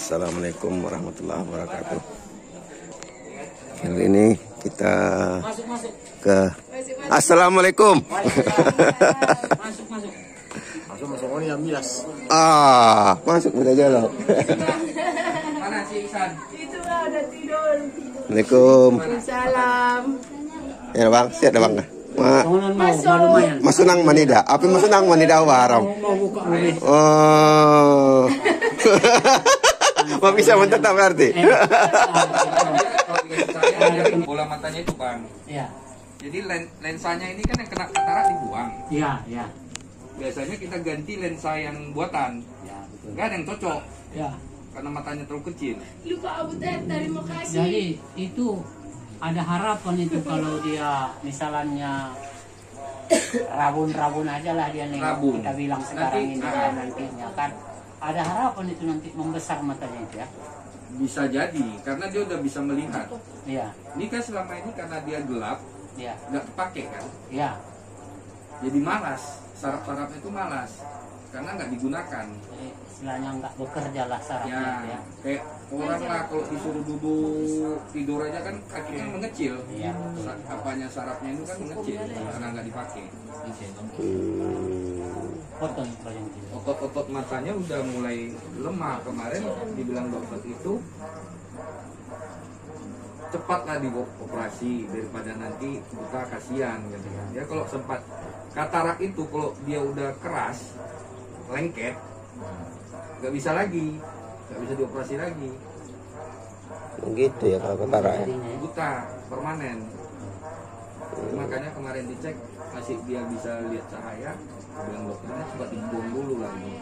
Assalamualaikum warahmatullahi wabarakatuh. Kali ini kita ke Assalamualaikum. Masuk orang yang milas. Masuk udah jalan. Mana si Iksan? Itu udah tidur. Assalamualaikum. Salam. Ya bang, siap bang. Masuk. Masunang manida. Apa masunang manida haram? Mau buka mulut. Oh. Mau bisa mentetap berarti. Bola matanya itu bang. Iya. Jadi lensanya ini kan yang kena katarak dibuang. Iya, iya. Biasanya kita ganti lensa yang buatan. Ya, betul. Nggak ada yang cocok Ya. karena matanya terlalu kecil. Lupa Abu Ted, terima kasih. Jadi itu ada harapan itu kalau dia misalnya rabun-rabun aja lah dia nengok, Rabun. kita bilang sekarang Nanti, ini dan nantinya kan ada harapan itu nanti membesar matanya itu ya. Bisa jadi karena dia udah bisa melihat. Iya, Ini kan selama ini karena dia gelap iya, nggak kepake kan. iya. Jadi malas. Saraf-sarafnya itu malas karena nggak digunakan. Jadi istilahnya nggak bekerja lah sarafnya itu Ya, ya. kayak orang lah kalau disuruh duduk tidur aja kan kaki kan mengecil. Iya. Apanya sarafnya itu kan mengecil karena nggak dipakai. Potong yang itu. Otot-otot matanya udah mulai lemah. Kemarin dibilang dokter itu cepatlah dioperasi daripada nanti buta kasihan gitu kan. Ya kalau sempat katarak itu kalau dia udah keras lengket nggak bisa lagi, nggak bisa dioperasi lagi, Begitu ya kalau katarak ya. Jadinya ya. buta permanen. Makanya kemarin dicek masih dia bisa lihat cahaya, bilang dokternya coba dibuang dulu lagi,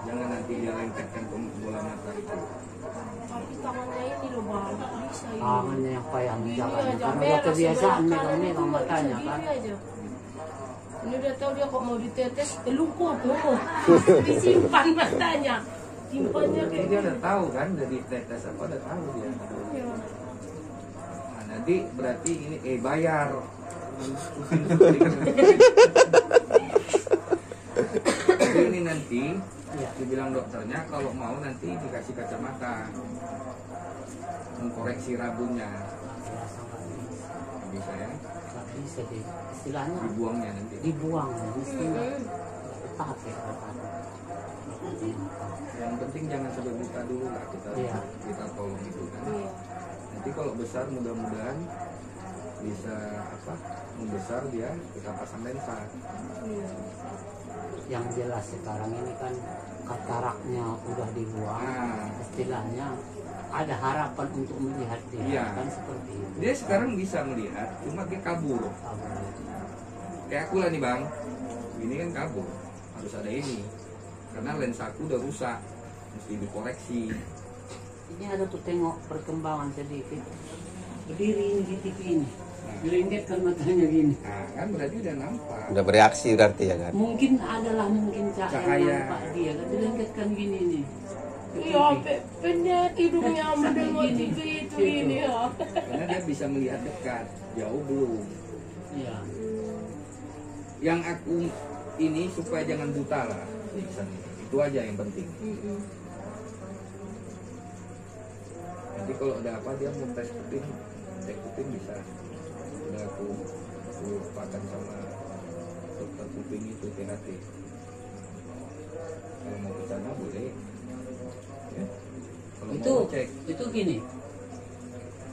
jangan nanti dia lengketkan ke bola mata itu. Tapi tangannya ini loh bang, bisa ini. Tangannya yang payah Ini menjalannya aja, karena merah udah kebiasaan sebelah megang-megang kanan, matanya ini kan. aja. Ini udah tahu dia kok mau ditetes, telungkup tuh. Disimpan matanya. Simpannya Jadi kayak dia gini. udah tahu kan dari tetes apa udah tahu dia. Ya. Nah, nanti berarti ini bayar. Jadi ini nanti dibilang dokternya kalau mau nanti dikasih kacamata mengkoreksi rabunnya. Bisa ya, Nggak bisa deh. Istilahnya dibuangnya nanti. dibuang mestinya Hmm. tetap ya tetap. Yang penting jangan sampai buta dulu lah Iya. kita tolong itu kan. Iya. Nanti kalau besar mudah-mudahan bisa membesar dia kita pasang lensa. Iya. Yang jelas sekarang ini kan kataraknya udah dibuang, Nah, istilahnya ada harapan untuk melihat dia Iya. kan seperti itu. dia sekarang bisa melihat, cuma dia kabur. Kayak aku lah nih bang, ini kan kabur, harus ada ini, karena lensa aku udah rusak, mesti dikoreksi. Ini ada tuh tengok perkembangan sedikit. Berdiri ini di TV ini, dilengketkan matanya gini. Nah kan berarti udah nampak. Udah bereaksi berarti ya kan. Mungkin adalah mungkin cahaya Cahaya. nampak dia kan dilengketkan gini nih. Iya, pendek hidungnya mendengar TV itu ini ya. Karena dia bisa melihat dekat, jauh belum. Iya. Yang aku ini supaya jangan buta lah, itu aja yang penting. Nanti kalau ada apa dia mau tes kuping bisa. Udah aku pakai sama dokter kuping itu THT. Kalau mau ke sana boleh. Ya. Kalau Itu mau cek, itu gini.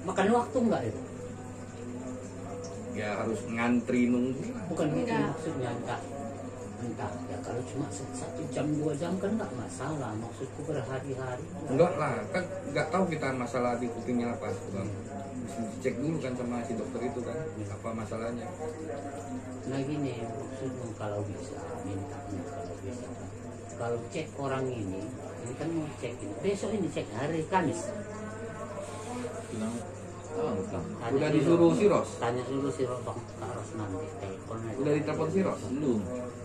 Makan waktu enggak itu? ya harus ngantri nunggu. Bukan gitu Enggak. maksudnya entah ya kalau cuma 1 jam 2 jam kan nggak masalah, maksudku berhari-hari. Enggak lah, kan nggak tahu kita masalah di kupingnya apa, bang. Mesti cek dulu kan sama si dokter itu kan, apa masalahnya. Nah gini maksudnya kalau bisa mintanya kalau bisa kan. Kalau cek orang ini kan mau cek ini. Besok ini cek hari Kamis. Tanya Udah dulu. disuruh Siros? Tanya dulu si Bang Karos nanti telepon aja. Udah ditelepon Siros?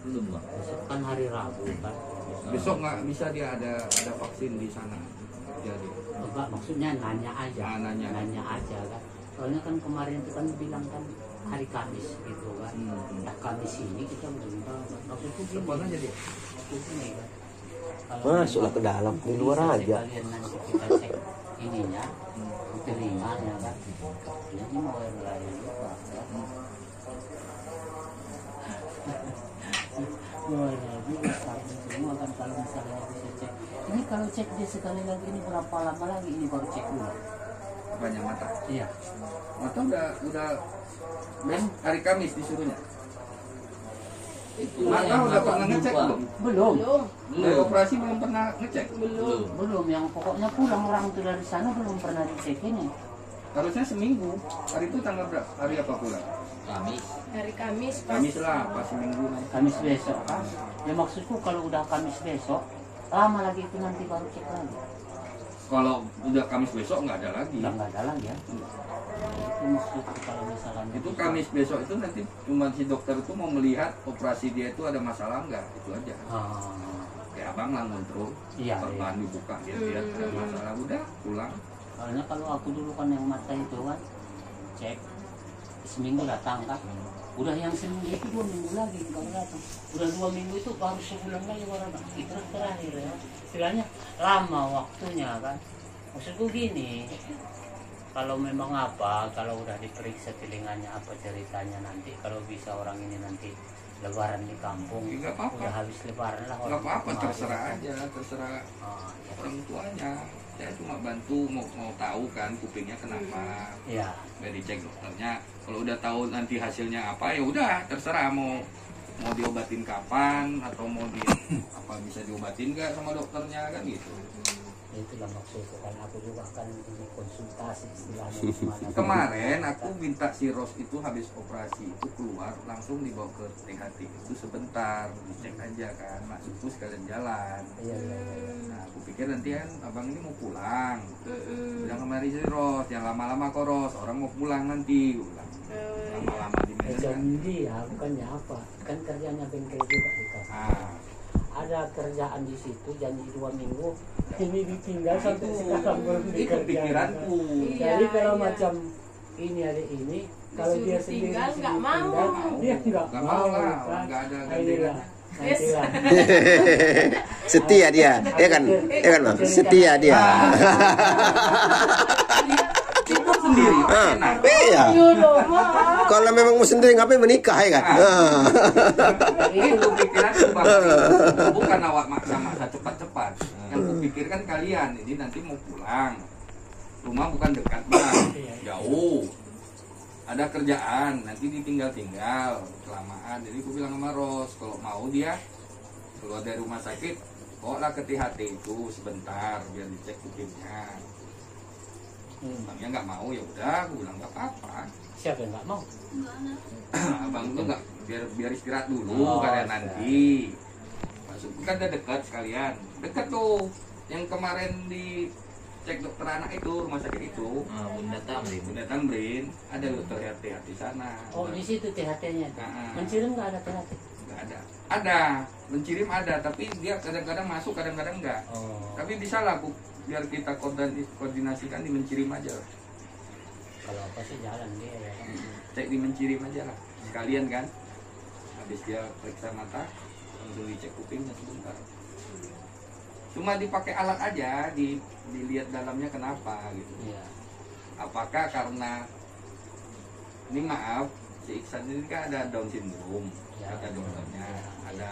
Belum bang. Besok kan hari Rabu kan. Besok nggak bisa dia ada vaksin di sana. Jadi Enggak, maksudnya nanya aja. Ah, nanya. aja kan. Soalnya kan kemarin itu kan bilang kan hari Kamis gitu kan. Hmm. Nah Kamis ini kita belum tahu kan. Maksudku gini. telepon aja dia. Maksudku gini kan. Masuklah ke dalam, di luar bisa aja. sekalian nanti kita cek ininya, telinganya kan. Jadi mau yang lain juga. Mau yang lain juga semua kan kalau misalnya bisa cek. Ini kalau cek dia sekali lagi ini berapa lama lagi ini baru cek dulu? Banyak mata. Iya. Mata udah hari Kamis disuruhnya. Mata udah pernah ngecek belum? Belum. Dari operasi belum pernah ngecek. Belum, yang pokoknya pulang orang itu dari sana belum pernah dicek ini. Harusnya seminggu. Hari itu tanggal berapa? Hari apa pulang? Kamis. Hari Kamis pas Kamis lah, pas seminggu nanti. Kamis besok kan. Ya maksudku kalau udah Kamis besok, lama lagi itu nanti baru cek lagi. Kalau udah Kamis besok nggak ada lagi. Udah nggak ada lagi ya. Itu maksudku kalau misalnya Itu Kamis besok itu nanti cuma si dokter itu mau melihat operasi dia itu ada masalah nggak, itu aja. Kayak abang lah kontrol, Iya, perban dibuka dia lihat ada masalah, udah pulang. Karena kalau aku dulu kan yang mata itu kan cek seminggu datang kan. Udah yang seminggu itu 2 minggu lagi baru datang. Udah 2 minggu itu baru sebulan lagi baru datang. Itu terakhir ya. Istilahnya lama waktunya kan. Maksudku gini, kalau memang apa, kalau udah diperiksa telinganya apa ceritanya nanti, kalau bisa orang ini nanti lebaran di kampung, Ya, nggak apa-apa. udah habis lebaran lah. Nggak apa-apa, orang terserah tua. aja, terserah Ya. orang tuanya. Saya cuma bantu mau tahu kan kupingnya kenapa. Ya. Nggak dicek dokternya. Kalau udah tahu nanti hasilnya apa ya udah terserah mau diobatin kapan atau mau apa bisa diobatin nggak sama dokternya kan gitu. Itulah maksudku kan aku juga kan ini konsultasi istilahnya gimana. Kemarin aku minta si Ros itu habis operasi itu keluar langsung dibawa ke THT itu sebentar dicek aja kan maksudku sekalian jalan. Iya. Nah aku pikir nanti kan abang ini mau pulang. Bilang kemarin si Ros yang lama-lama kok Ros orang mau pulang nanti. Bilang. Lama-lama di Medan kan. Jadi ya bukannya apa kan kerjanya bengkel juga di kampung. Ada kerjaan di situ janji 2 minggu ini ditinggal satu sekarang belum Itu dikerjakan. pikiranku. Jadi kalau Iya. macam ini hari ini kalau dia Disuruh sendiri tinggal, nggak disuruh mau. tinggal, dia nggak Nggak mau mau lah, kan. nggak ada Nah, gandengan. inilah, nantilah. Setia dia, ya kan bang, setia dia. Itu sendiri. Enak. Iya. Mah. Kalau memang mau sendiri ngapain menikah ya kan? Itu pikiranku bang. Bukan awak maksa-maksa cepat-cepat. Yang kupikirkan kalian ini nanti mau pulang. Rumah bukan dekat bang, jauh. Ada kerjaan, nanti ditinggal-tinggal kelamaan. Jadi aku bilang sama Ros, kalau mau dia keluar dari rumah sakit, bawalah ke THT itu sebentar biar dicek kupingnya. Abangnya nggak mau ya udah, aku bilang nggak apa-apa. Siapa yang nggak mau? Abang tuh nggak biar istirahat dulu Oh, kalian nanti. Maksudku kan udah dekat sekalian, dekat tuh. Yang kemarin di cek dokter anak itu rumah sakit itu. Bunda Tamrin. Bunda Tamrin ada dokter THT di sana. Oh di situ THT-nya. Mencirim nggak ada THT? Nggak ada. Ada, mencirim ada, tapi dia kadang-kadang masuk, kadang-kadang enggak. Oh. Tapi bisa lah, Bu, biar kita koordinasikan di mencirim aja lah. Kalau apa sih jalan dia ya. Cek di mencirim aja lah, sekalian kan. Habis dia periksa mata, langsung dicek kupingnya sebentar. Cuma dipakai alat aja, dilihat dalamnya kenapa gitu. Iya. Apakah karena ini maaf, si Iksan ini kan ada Down syndrome, Ya. kata dokternya, ada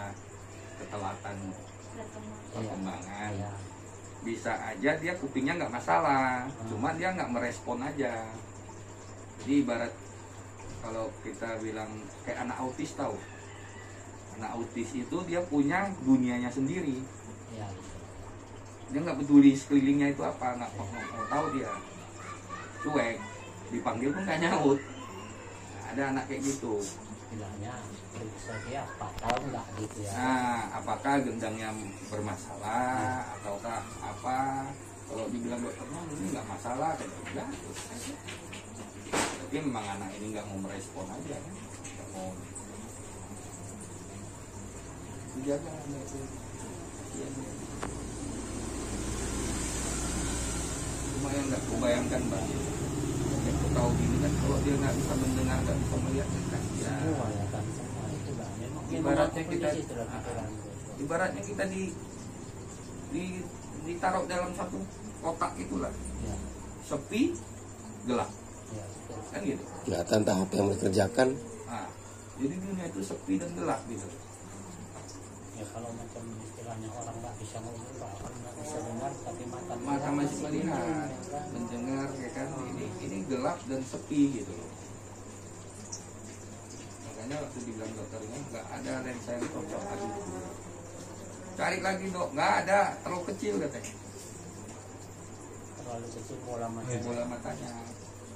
ketelatan perkembangan. Iya. Bisa aja dia kupingnya nggak masalah, cuma dia nggak merespon aja. Jadi ibarat kalau kita bilang kayak anak autis tahu, anak autis itu dia punya dunianya sendiri, Iya. dia nggak peduli sekelilingnya itu apa, nggak mau tahu dia, cuek, dipanggil pun nggak nyaut. Nah, ada anak kayak gitu. Bilangnya periksa dia fatal nggak gitu ya. Nah, apakah gendangnya bermasalah ataukah apa? Kalau dibilang dokternya ini nggak masalah, kayak enggak. Tapi memang anak ini nggak mau merespon aja, kan? Nggak mau. Dijaga anak itu. Kasihan dia. Cuma yang nggak kubayangkan bang. Aku tahu gini kan, kalau dia nggak bisa mendengar, nggak bisa melihat, kan kasihan. Semua ya kan semua itu lah. Memang Ibaratnya aku kita- di situ lah pikiran gue. Ibaratnya kita ditaruh dalam satu kotak itulah, Ya. sepi, gelap, Ya, betul. kan gitu. Nggak tahu entah apa yang dikerjakan. Nah, jadi dunia itu sepi dan gelap gitu. Ya kalau macam istilahnya orang nggak bisa ngomong, orang nggak bisa dengar, tapi mata Masih melihat, mendengar, ya kan. Ini gelap dan sepi gitu loh. Makanya waktu dibilang dokternya nggak ada lensa yang cocok lagi. Cari lagi dok, nggak ada, terlalu kecil katanya. terlalu kecil bola Matanya,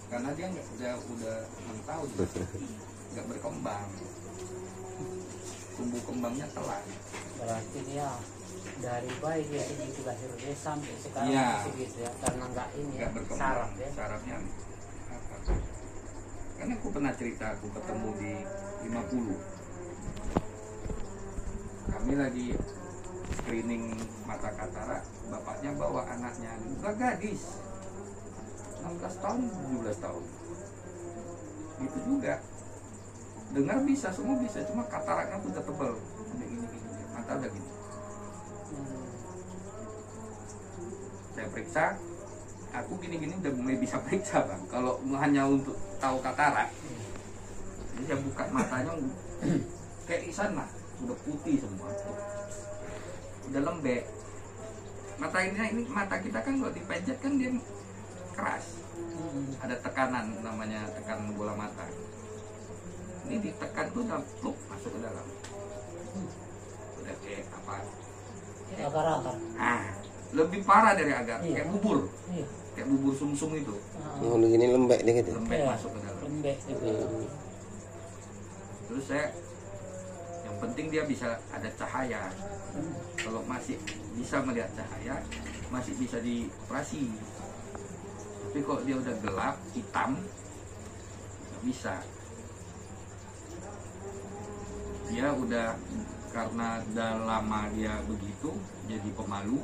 karena dia udah 6 tahun, nggak berkembang, tumbuh kembangnya telat. Berarti dia dari bayi dia segitu lahir dia sampai sekarang Iya. masih segitu ya, karena nggak ini ya, Nggak berkembang. saraf ya. Sarafnya apa? Karena aku pernah cerita, aku ketemu di 50. Kami lagi screening mata katarak, bapaknya bawa anaknya, juga gadis 16 tahun, 17 tahun. Gitu juga. Dengar bisa, semua bisa, cuma kataraknya tuh udah tebel. Udah gini, mata udah gini. Saya periksa, aku gini-gini udah mulai bisa periksa bang. Kalau hanya untuk tahu katarak, jadi saya buka matanya kayak isan lah, udah putih semua, udah lembek. Mata ini mata kita kan kalau dipencet kan dia keras, ada tekanan namanya tekanan bola mata. Ini ditekan tuh udah pluk masuk ke dalam, udah kayak apa? Agar-agar. Ah, lebih parah dari agar, Iya. kayak bubur. Iya. Kayak bubur sumsum itu, Oh, gini lembek nih gitu. lembek Iya. masuk ke dalam. Lembek gitu. Terus saya, yang penting dia bisa ada cahaya. Kalau masih bisa melihat cahaya, masih bisa dioperasi. Tapi kalau dia udah gelap, hitam, nggak bisa. Dia udah, karena udah lama dia begitu, jadi pemalu.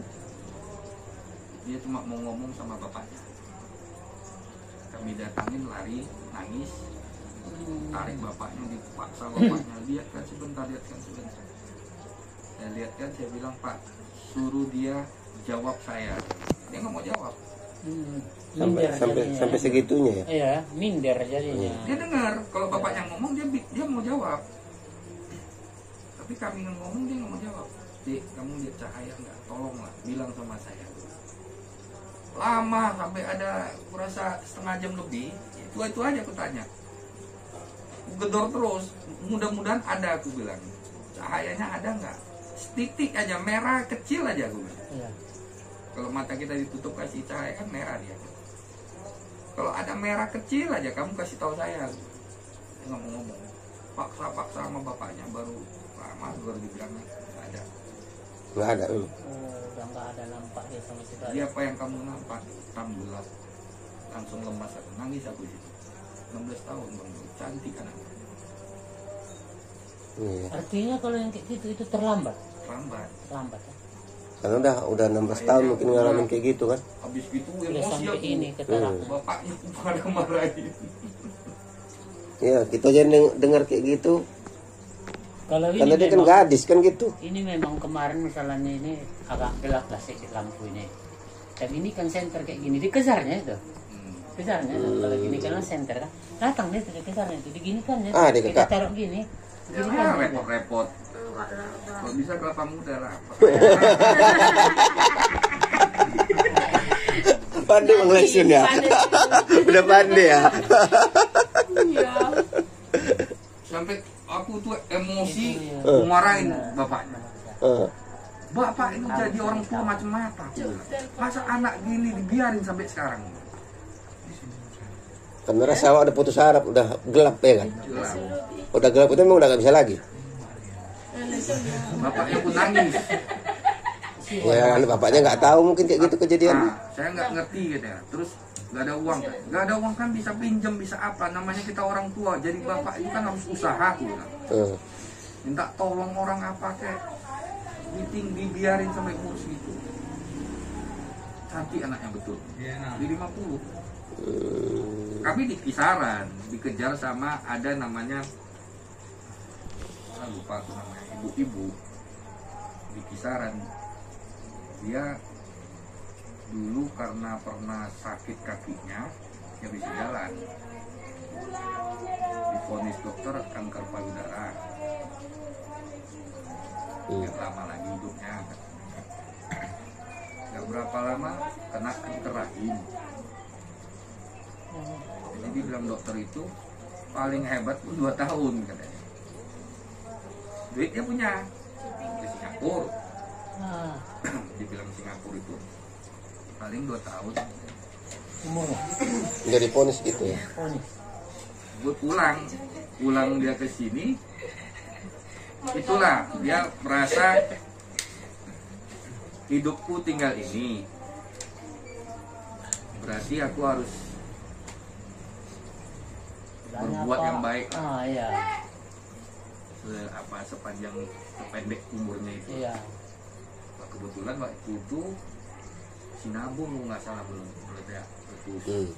Dia cuma mau ngomong sama bapaknya. Kami datangin, lari, nangis, tarik bapaknya, dipaksa bapaknya, lihat kan sebentar. Saya lihat kan, saya bilang, Pak, suruh dia jawab saya. Dia nggak mau jawab. Sampai segitunya ya. Iya, minder jadinya. Dia dengar kalau bapaknya ngomong, dia mau jawab. Tapi kami ngomong, dia nggak mau jawab. Dek, kamu lihat cahaya nggak? Tolonglah, bilang sama saya. Lama, sampai ada kurasa setengah jam lebih. Itu aja aku tanya. Aku gedor terus, mudah-mudahan ada, aku bilang. Cahayanya ada nggak? Setitik aja, merah kecil aja, aku bilang. Iya. Kalau mata kita ditutup kasih cahaya kan merah dia. Kalau ada merah kecil aja, kamu kasih tahu saya. Dia nggak mau ngomong. Paksa sama bapaknya, baru lama baru dibilang nggak ada. Nggak ada. Oh, udah nggak ada nampak dia sama sekali. Jadi apa yang kamu nampak? Hitam gelap. Langsung lemas aku, nangis aku di situ. 16 tahun bang, cantik anaknya. Iya. Artinya kalau yang kayak gitu itu terlambat. Lambat. Terlambat ya. Karena udah 16 tahun mungkin ngalamin kayak gitu kan. Habis gitu Udah emosi sampai aku. ini katarak. Bapaknya pada marahin. Iya, kita aja dengar kayak gitu. Kalau ini Karena dia kan memang- gadis kan gitu. Ini memang kemarin misalnya ini agak gelap lah sedikit lampu ini. Dan ini kan senter kayak gini, dikejarnya itu. Kejarnya kalau gini kan senter kan. Datang dia tuh dikejarnya itu, diginikan ya. Ah, Kita dikejar. taruh gini. Ya Diginikan gitu. repot-repot. Kalau bisa kelapa muda lah. Pandai menglesun ya. Udah pandai ya. Iya. Sampai aku tuh emosi, Itu, ya. aku marahin bapaknya. Eh, Bapak itu jadi orang tua macam apa? Aku bilang. Masa anak gini dibiarin sampai sekarang? Karena rasa awak udah putus harap, udah gelap ya kan. Gelap. Udah gelap itu memang udah gak bisa lagi. Bapaknya pun nangis. Ya, bapaknya nggak tahu mungkin kayak gitu kejadian. Nah, saya nggak ngerti gitu ya. Terus nggak ada uang, nggak ada uang kan bisa pinjam, bisa apa? Namanya kita orang tua. Jadi bapak itu kan harus usaha, aku bilang. Minta tolong orang apa kayak meeting dibiarin sampai umur segitu. Cantik anaknya betul. Di 50. Kami di kisaran, dikejar sama ada namanya, lupa aku namanya, ibu-ibu di kisaran. Dia dulu karena pernah sakit kakinya, dia bisa jalan. Divonis dokter kanker payudara. Gak lama lagi hidupnya. Gak berapa lama kena kanker rahim. Jadi dibilang dokter itu paling hebat pun 2 tahun katanya. Duitnya punya di Singapura. Dibilang Singapura itu paling 2 tahun. Jadi ponis gitu ya. Gue pulang dia ke sini, itulah dia merasa hidupku tinggal ini, berarti aku harus berbuat yang baik. Iya. Sependek umurnya itu. Iya. Kebetulan waktu itu Sinabung nggak salah belum meledak letus.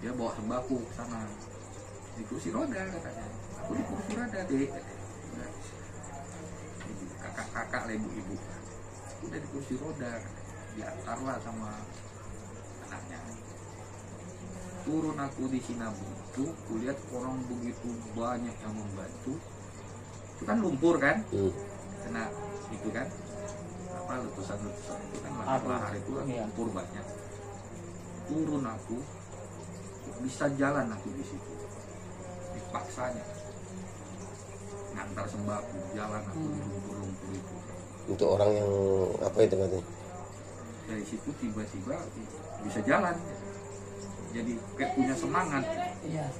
Dia bawa sembako ke sana di kursi roda katanya. Aku di kursi roda deh. Kakak-kakak lah ibu-ibu. Udah di kursi roda, diantarlah sama anaknya. Turun aku di Sinabung itu, kulihat orang begitu banyak yang membantu. Itu kan lumpur kan, kena itu kan, apa letusan-letusan itu kan lahar itu kan lumpur banyak. Turun aku, bisa jalan aku di situ, dipaksanya ngantar sembako, jalan aku di lumpur-lumpur itu. Untuk orang yang apa itu katanya? Dari situ tiba-tiba bisa jalan, jadi kayak punya semangat. Iya.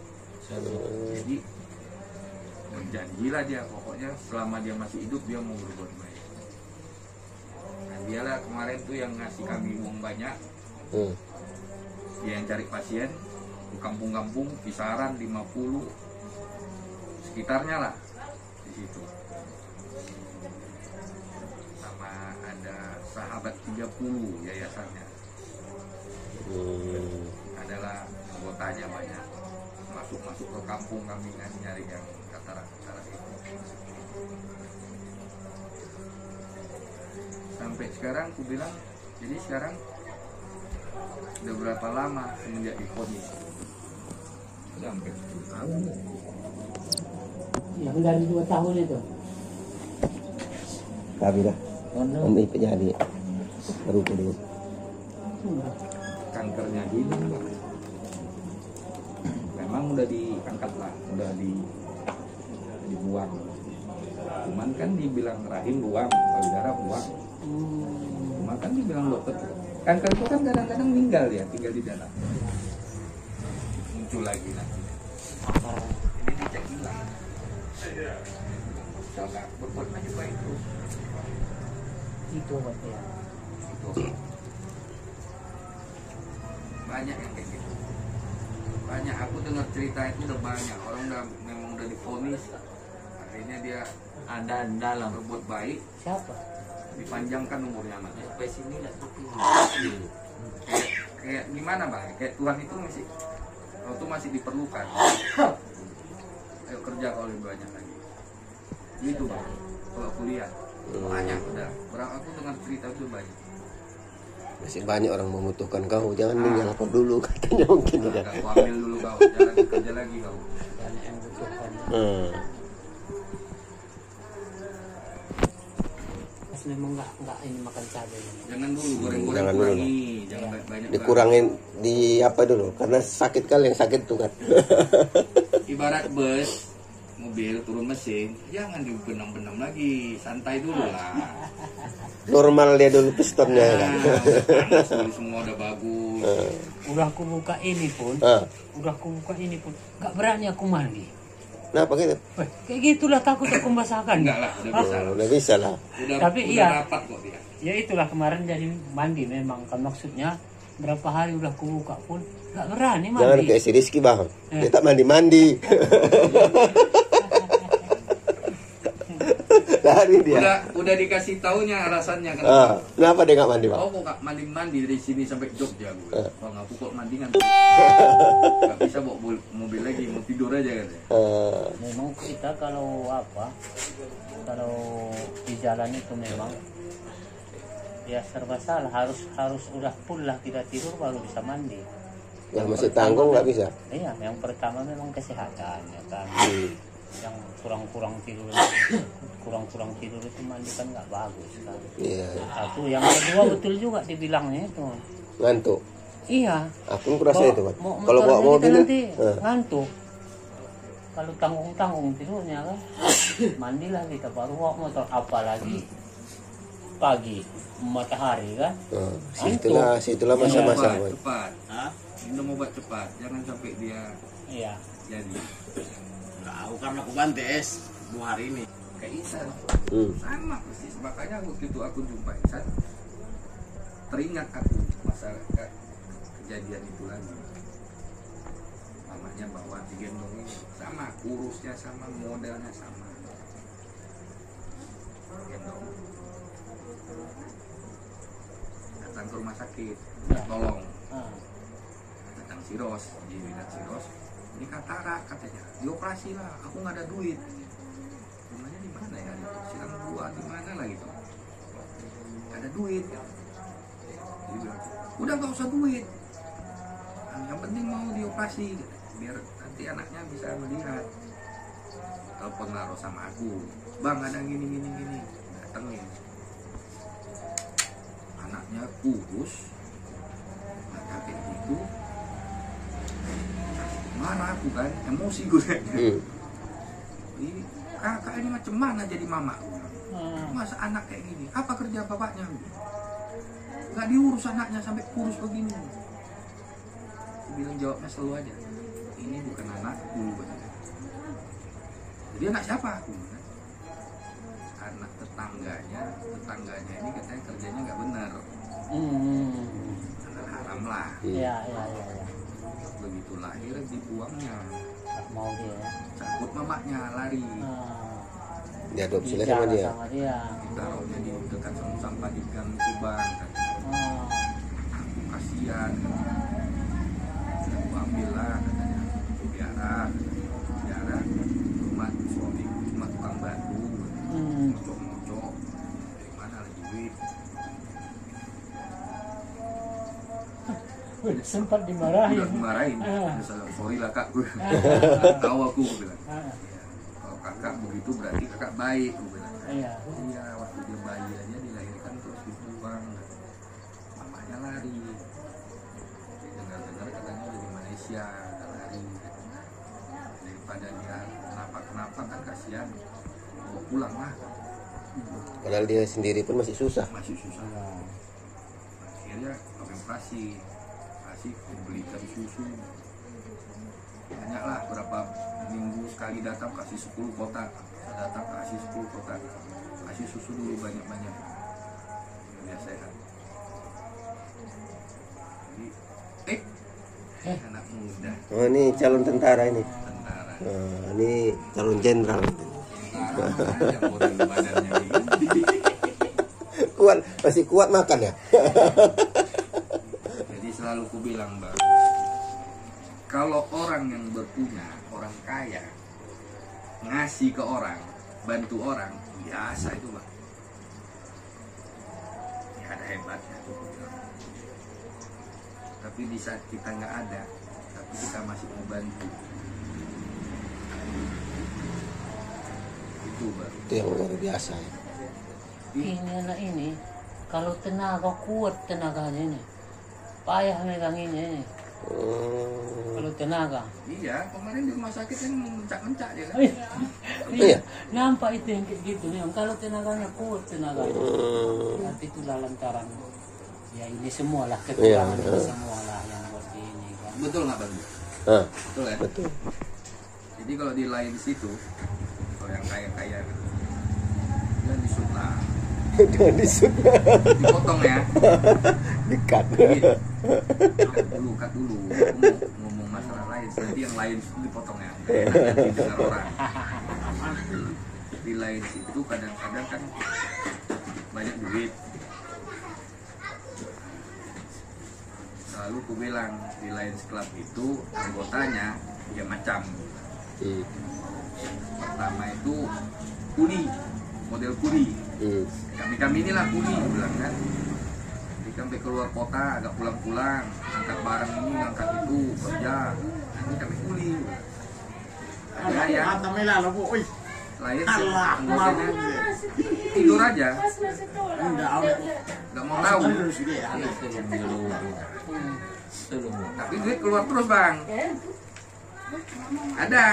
Jadi berjanjilah dia, pokoknya selama dia masih hidup dia mau berbuat baik. Nah dialah kemarin tuh yang ngasih kami uang banyak. Dia yang cari pasien di kampung-kampung, kisaran 50 sekitarnya lah di situ. Sama ada sahabat 30 yayasannya. Adalah anggotanya banyak. Masuk ke kampung kami kan nyari yang katarak itu. Sampai sekarang aku bilang, jadi sekarang udah berapa lama semenjak divonis? Udah hampir 10 tahun. Yang dari 2 tahun itu. Tapi dah. Nanti jadi baru dulu. Kankernya gini, Pak. Memang udah diangkat lah, udah dibuang. Cuman kan dibilang rahim buang, payudara buang. Cuma kan dibilang dokter, kanker itu kan kadang-kadang meninggal ya, tinggal di dalam. Muncul lagi nanti. Ini dicek hilang. Soalnya berbuat aja baik terus. Itu obatnya. Itu. Banyak yang kayak gitu. Banyak, aku dengar cerita itu udah banyak. Orang memang udah divonis, akhirnya dia Ada di dalam. berbuat baik, Siapa? dipanjangkan umurnya anak. Sampai sini lah tuh. Kayak gimana Bang? Kayak Tuhan itu masih diperlukan. Ayo kerja kalau lebih banyak lagi. Gitu Bang. Kalau aku lihat banyak udah. Berapa aku dengar cerita itu banyak. Masih banyak orang membutuhkan kau, jangan tinggal kau dulu katanya mungkin ya. Kau ambil dulu kau, jangan kerja lagi kau. Banyak yang butuhkan. Mas memang nggak ini makan cabai. Jangan dulu goreng-goreng, Jangan dulu. kurangi, jangan banyak. Dikurangin di apa dulu, karena sakit kali yang sakit tuh kan. Ibarat bus, mobil turun mesin, jangan dibenam-benam lagi, santai dulu lah. Normal dia dulu pistonnya ya kan. Panas dulu semua udah bagus. Udah aku buka ini pun, nggak berani aku mandi. Kenapa gitu? Weh, kayak gitulah takut aku membasahkan. Enggak lah, udah bisa. Udah bisa lah. Tapi udah iya. rapat kok dia. Ya itulah kemarin jadi mandi memang kan maksudnya berapa hari udah aku buka pun nggak berani mandi. Jangan kayak si Rizky bang, dia tak mandi-mandi. Lari dia. Udah dikasih taunya alasannya kan. Kenapa dia nggak mandi bang? Oh kok mandi dari sini sampai Jogja gue. Bang aku kok mandi kan. Gak bisa bawa mobil lagi, mau tidur aja kan. Memang kita kalau di jalan itu memang Ya serba salah, harus udah full lah kita tidur baru bisa mandi. Yang masih tanggung nggak bisa. Iya, yang pertama memang kesehatan ya kan. Yang kurang tidur itu mandi kan nggak bagus kan. Iya. Satu, yang kedua betul juga dibilangnya itu. Ngantuk. Iya. Aku kurasa itu, Pak. Kalau Kalau bawa mobil nanti ngantuk. Kalau tanggung tidurnya kan, mandilah kita baru bawa motor, apalagi pagi matahari kan. Situlah masa-masa. Obat cepat. Minum obat cepat, jangan sampai dia Iya. jadi. Tahu karena aku ganti es 2 hari ini. Kayak Ihsan. Sama persis. Makanya waktu itu aku jumpa Ihsan, teringat aku masa kejadian itu lagi. Mamanya bawa digendong ini sama, kurusnya sama, modelnya sama. Gendong. Datang ke rumah sakit, tolong. Datang Siros, Jiwidat Siros. Ini katarak katanya, dioperasi lah. Aku nggak ada duit. Rumahnya di mana ya? Silang gua di mana lah gitu. Nggak ada duit. Jadi bilang, udah nggak usah duit. Yang penting mau dioperasi, biar nanti anaknya bisa melihat. Telepon lah sama aku, bang ada gini. Datengin. Anaknya kurus, mata kayak gitu. Marah aku kan, emosi gue. Ini kakak ini macam mana jadi mama? Masa anak kayak gini? Apa kerja bapaknya? Gak diurus anaknya sampai kurus begini. Aku bilang jawabnya selalu aja, ini bukan anakku. Jadi anak siapa? Aku bilang, anak tetangganya ini katanya kerjanya nggak benar. Anak haram lah. Iya. Begitu lahir dibuangnya. Mau dia. Cabut mamaknya lari. Diadopsi sama dia. Ditaruhnya di dekat sampah di gang Kubang. Aku kasihan. Aku ambil lah katanya. Biara rumah suami, rumah tukang batu. Mocok. Dari mana lagi duit? Sempat dimarahin. Udah dimarahin. Sorry lah kak, gue tahu aku bilang. Kalau kakak begitu berarti kakak baik, gue bilang. Iya, waktu dia bayi aja dilahirkan terus dibuang. Mamanya lari. Dengar katanya dari Malaysia lari. Daripada dia kenapa kan kasihan. Mau pulang lah. Padahal dia sendiri pun masih susah. Akhirnya operasi. Belikan susu banyaklah, berapa minggu sekali datang kasih 10 kotak, datang kasih 10 kotak, kasih susu dulu banyak-banyak biar sehat. Jadi anak muda. Oh ini calon tentara ini. Tentara. Ini calon jenderal. Badannya ini. Kuat, masih kuat makan ya. Selalu ku bilang, Bang, kalau orang yang berpunya, orang kaya, ngasih ke orang, bantu orang, biasa itu, Bang. Ya ada hebatnya tuh. Tapi di saat kita nggak ada, tapi kita masih mau bantu, itu, Bang. Itu yang luar biasa ya. Ini anak ini, kalau tenaga kuat tenaganya ini. Payah meganginnya ini. Kalau tenaga. Iya, kemarin di rumah sakit kan mencak-mencak dia kan. Iya. Nampak itu yang kayak gitu nih. Kalau tenaganya kuat tenaganya. Nanti itu lantaran ya ini semualah kekurangan ini semualah yang buat ini kan. Betul nggak, Bang? Betul ya. Betul. Jadi kalau di lain situ, kalau yang kaya-kaya gitu, dia disunat. Jangan disut. Dipotong ya. Dikat. Cut dulu. Aku mau ngomong masalah lain. Nanti yang lain dipotong ya. Nanti dengar orang. Di lain situ kadang-kadang kan banyak duit. Lalu aku bilang di Lions Club itu anggotanya ya macam. Pertama itu kuli, model kuli. Kami inilah kuli, bilang kan. sampai keluar kota, agak pulang-pulang, angkat barang ini, angkat itu, kerja, nanti kami kuli. Ada yang Mata merah lo, boy. lahir Allah, kemudian tidur aja, Enggak, awet. nggak mau tahu. Tapi duit keluar terus bang. Ada,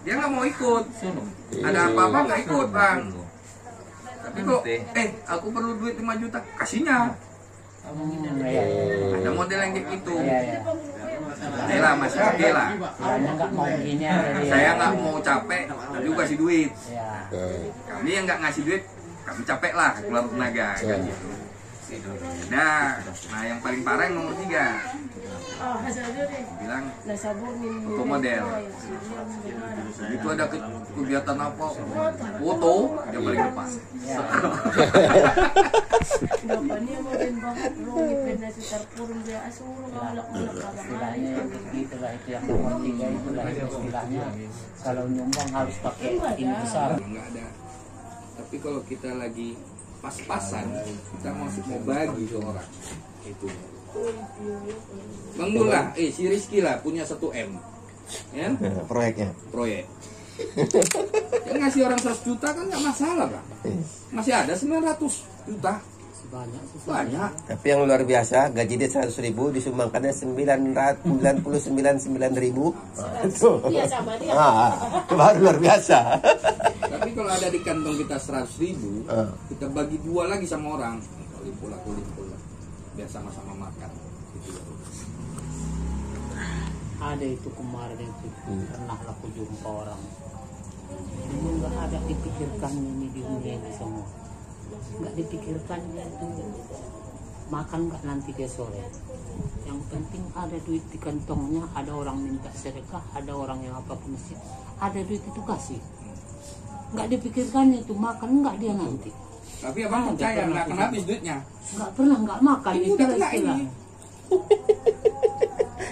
dia nggak mau ikut. Ada apa-apa nggak ikut bang. Tapi kok, aku perlu duit 5 juta, kasihnya. Ada model yang kayak gitu. Lah masih oke lah. Soalnya nggak mau begini aja dia. Saya nggak mau capek, tapi kasih duit. Ya. Kami yang nggak ngasih duit, kami capek lah keluar tenaga. Kan gitu. Nah yang paling parah yang nomor 3. Bilang foto model. Itu ada kegiatan apa? Foto, dia paling depan. Istilahnya itulah itu yang nomor 3 itulah istilahnya. Kalau nyumbang harus pakai ini besar. Nggak ada. Tapi kalau kita lagi pas-pasan, kita masih mau bagi ke orang. Itu. Bang Dul lah, si Rizky lah punya 1 M, ya? Proyeknya. Proyek. Yang ngasih orang 100 juta kan nggak masalah bang. Masih ada 900 juta. Banyak. Tapi yang luar biasa, gaji dia 100.000 disumbangkannya 999.9.000. Itu. Iya sama dia. Itu baru luar biasa. Tapi kalau ada di kantong kita 100.000, kita bagi 2 lagi sama orang. Kulimpul. Biar sama-sama makan. Ada itu kemarin itu pernah aku jumpa orang. Ini nggak ada dipikirkan ini di dunia ini semua. Nggak dipikirkan dia itu makan nggak nanti dia sore. Yang penting ada duit di kantongnya, ada orang minta sedekah, ada orang yang apa ke masjid, ada duit itu kasih. Nggak dipikirkan itu makan nggak dia nanti. Tapi abang percaya nggak akan habis duitnya. Nggak pernah nggak makan Ini itu udah kena istilah. ini.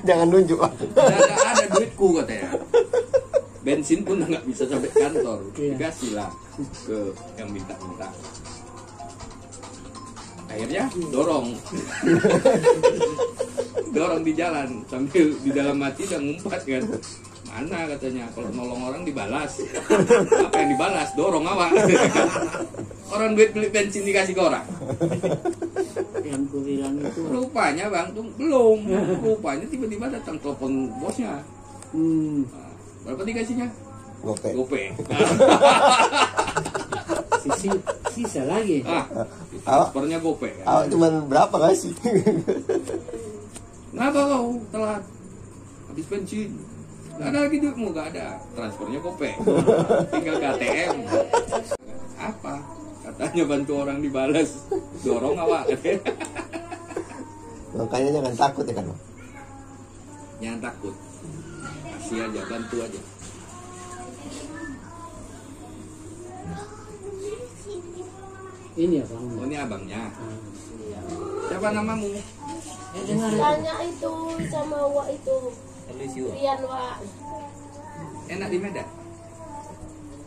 Jangan nunjuk. Ada duitku katanya. Bensin pun nggak bisa sampai kantor. Dikasih lah ke yang minta-minta. Akhirnya dorong di jalan sambil di dalam hati udah ngumpat kan. Mana katanya kalau nolong orang dibalas. Apa yang dibalas? Dorong awak. Orang duit beli bensin dikasih ke orang. Yang gue bilang itu Rupanya bang tuh belum. Rupanya tiba-tiba datang telepon bosnya. Berapa dikasihnya? Gope. sisa lagi. Transfernya gope. Awak cuma berapa kasih? Kenapa kau telat? Habis bensin. Gak ada lagi duitmu, gak ada. Transfernya gope. Tinggal ke ATM. Apa? Katanya bantu orang dibalas. Dorong awak. Makanya jangan takut ya kan? Jangan takut. Kasih aja, bantu aja. Ini ya bang. Oh, ini abangnya. Siapa namamu? Tanya itu sama Wak itu. Rian Wak. Enak di Medan?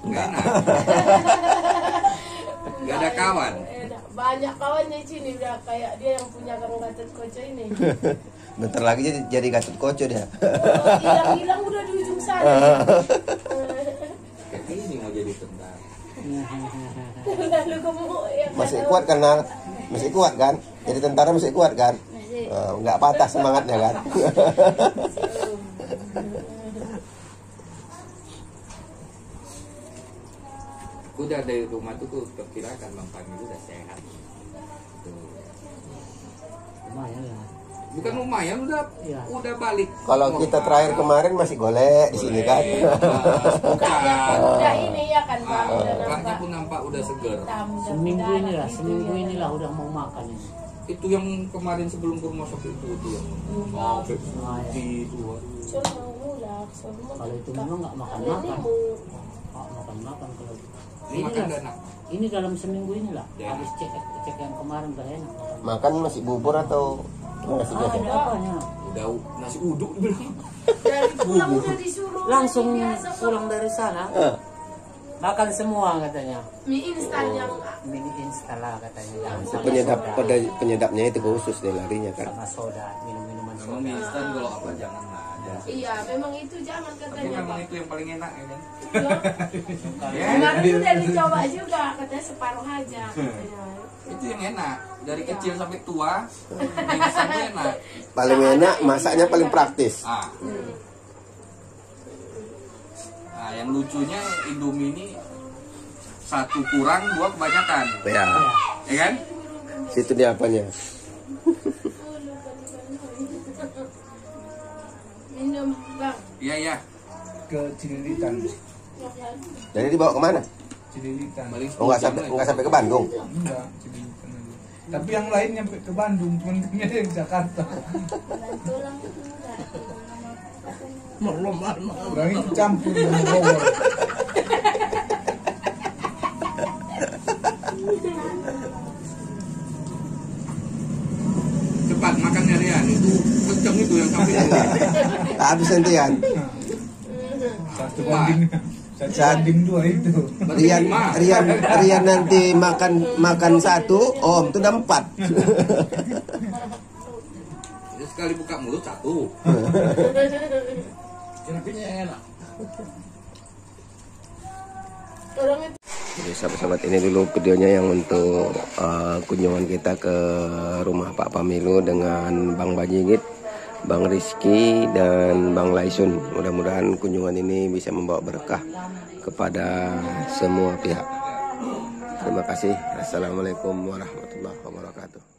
Enggak enak. Enggak ada kawan. Banyak kawannya di sini udah kayak dia yang punya Kang Gatot Koco ini. Bentar lagi jadi Gatot Koco dia. Hilang-hilang udah di ujung sana. Ini mau jadi tentara. Lalu kamu ya Masih kuat kan, Nal? Masih kuat kan? Jadi tentara masih kuat kan? Nggak patah semangatnya kan? Udah dari rumah tuh perkirakan Bang Pagi udah sehat. Lumayan ya. Bukan lumayan udah balik. Kalau kita terakhir kemarin masih golek di sini kan? udah ini ya kan Bang. Mukanya pun nampak udah seger. Seminggu inilah udah mau makan ini. Itu yang kemarin sebelum ke rumah sakit itu yang mau di dua. Kalau itu memang nggak makan kalau Ini makan enak. ini dalam seminggu inilah habis cek yang kemarin udah enak Makan masih bubur atau nasi biasa? ada apanya Udah nasi uduk dibilang. Dari pulang udah disuruh langsung biasa, Bang. pulang dari sana Makan semua katanya. Mie instan yang Mini instan lah katanya. Jangan sama Penyedapnya itu khusus dia larinya kan. sama soda, minum-minuman Memang soda. mie instan kalau apa jangan lah. iya memang itu jangan Tapi katanya memang Pak. itu yang paling enak ya kan. Loh, kemarin udah dicoba juga katanya separuh aja katanya. Itu yang enak. Dari kecil sampai tua, mie instan itu enak. Paling enak, masaknya paling praktis. Nah, yang lucunya Indomie ini 1 kurang, 2 kebanyakan. Ya, Ya kan? situ dia apanya. Minum bang. Iya, iya. Ke Cililitan. Jadi dibawa kemana? Cililitan. Balik Oh, nggak sampai ke Bandung. Enggak, Cililitan aja. Tapi yang lain nyampe ke Bandung, cuman kami ada yang Jakarta. Orang itu campur dengan Bogor. Cepat makannya Rian, itu kenceng itu yang sampai ini. Habis nantian. Satu banding 2 itu. Rian nanti makan 1, Om itu udah 4. Jadi sekali buka mulut 1. Enak. Orang itu Jadi sahabat-sahabat, ini dulu videonya yang untuk kunjungan kita ke rumah Pak Pamilu dengan Bang Bajigit, Bang Rizky, dan Bang Laisun. Mudah-mudahan kunjungan ini bisa membawa berkah kepada semua pihak. Terima kasih. Assalamualaikum warahmatullahi wabarakatuh.